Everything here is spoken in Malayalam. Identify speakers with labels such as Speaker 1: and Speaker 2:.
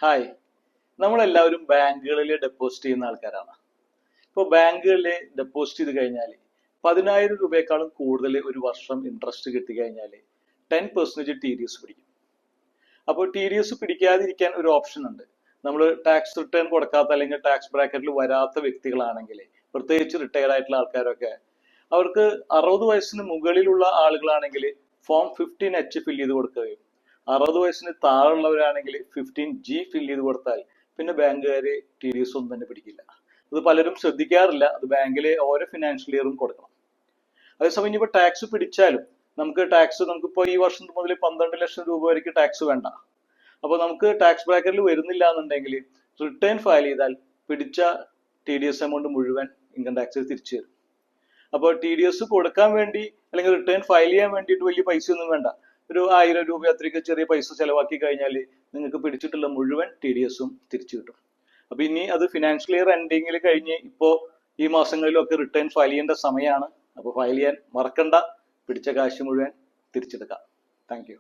Speaker 1: ഹായ്, നമ്മളെല്ലാവരും ബാങ്കുകളിൽ ഡെപ്പോസിറ്റ് ചെയ്യുന്ന ആൾക്കാരാണ്. ഇപ്പോൾ ബാങ്കുകളിൽ ഡെപ്പോസിറ്റ് ചെയ്ത് കഴിഞ്ഞാൽ 10,000 രൂപയെക്കാളും കൂടുതൽ ഒരു വർഷം ഇൻട്രസ്റ്റ് കിട്ടിക്കഴിഞ്ഞാൽ 10% TDS പിടിക്കും. അപ്പോൾ TDS പിടിക്കാതിരിക്കാൻ ഒരു ഓപ്ഷൻ ഉണ്ട്. നമ്മൾ ടാക്സ് റിട്ടേൺ കൊടുക്കാത്ത അല്ലെങ്കിൽ ടാക്സ് ബ്രാക്കറ്റിൽ വരാത്ത വ്യക്തികളാണെങ്കിൽ, പ്രത്യേകിച്ച് റിട്ടയർഡ് ആയിട്ടുള്ള ആൾക്കാരൊക്കെ, അവർക്ക് 60 വയസ്സിന് മുകളിലുള്ള ആളുകളാണെങ്കിൽ ഫോം 15H ഫിൽ ചെയ്ത് കൊടുക്കുകയും 60 വയസ്സിന് താഴെയുള്ളവരാണെങ്കിൽ 15G ഫിൽ ചെയ്ത് കൊടുത്താൽ പിന്നെ ബാങ്കുകാർ TDS ഒന്നും തന്നെ പിടിക്കില്ല. അത് പലരും ശ്രദ്ധിക്കാറില്ല. അത് ബാങ്കിലെ ഓരോ ഫിനാൻഷ്യൽ ഇയറും കൊടുക്കണം. അതേസമയം ഇനിയിപ്പോൾ ടാക്സ് പിടിച്ചാലും നമുക്കിപ്പോൾ ഈ വർഷം മുതൽ 12 ലക്ഷം രൂപ വരെയ്ക്ക് ടാക്സ് വേണ്ട. അപ്പോൾ നമുക്ക് ടാക്സ് ബ്രാക്കറ്റിൽ വരുന്നില്ല എന്നുണ്ടെങ്കിൽ റിട്ടേൺ ഫയൽ ചെയ്താൽ പിടിച്ച TDS എമൗണ്ട് മുഴുവൻ ഇൻകം ടാക്സ് തിരിച്ചു തരും. അപ്പോൾ TDS കൊടുക്കാൻ വേണ്ടി അല്ലെങ്കിൽ റിട്ടേൺ ഫയൽ ചെയ്യാൻ വേണ്ടിയിട്ട് വലിയ പൈസ ഒന്നും വേണ്ട. ഒരു 1000 രൂപ അത്രയ്ക്ക് ചെറിയ പൈസ ചെലവാക്കി കഴിഞ്ഞാൽ നിങ്ങൾക്ക് പിടിച്ചിട്ടുള്ള മുഴുവൻ TDS തിരിച്ചു കിട്ടും. അപ്പൊ ഇനി അത് ഫിനാൻഷ്യൽ ഇയർ എൻഡിങ്ങിൽ കഴിഞ്ഞ് ഇപ്പോൾ ഈ മാസങ്ങളിലൊക്കെ റിട്ടേൺ ഫയൽ ചെയ്യേണ്ട സമയമാണ്. അപ്പോൾ ഫയൽ ചെയ്യാൻ മറക്കണ്ട. പിടിച്ച കാശ് മുഴുവൻ തിരിച്ചെടുക്കാം. Thank you.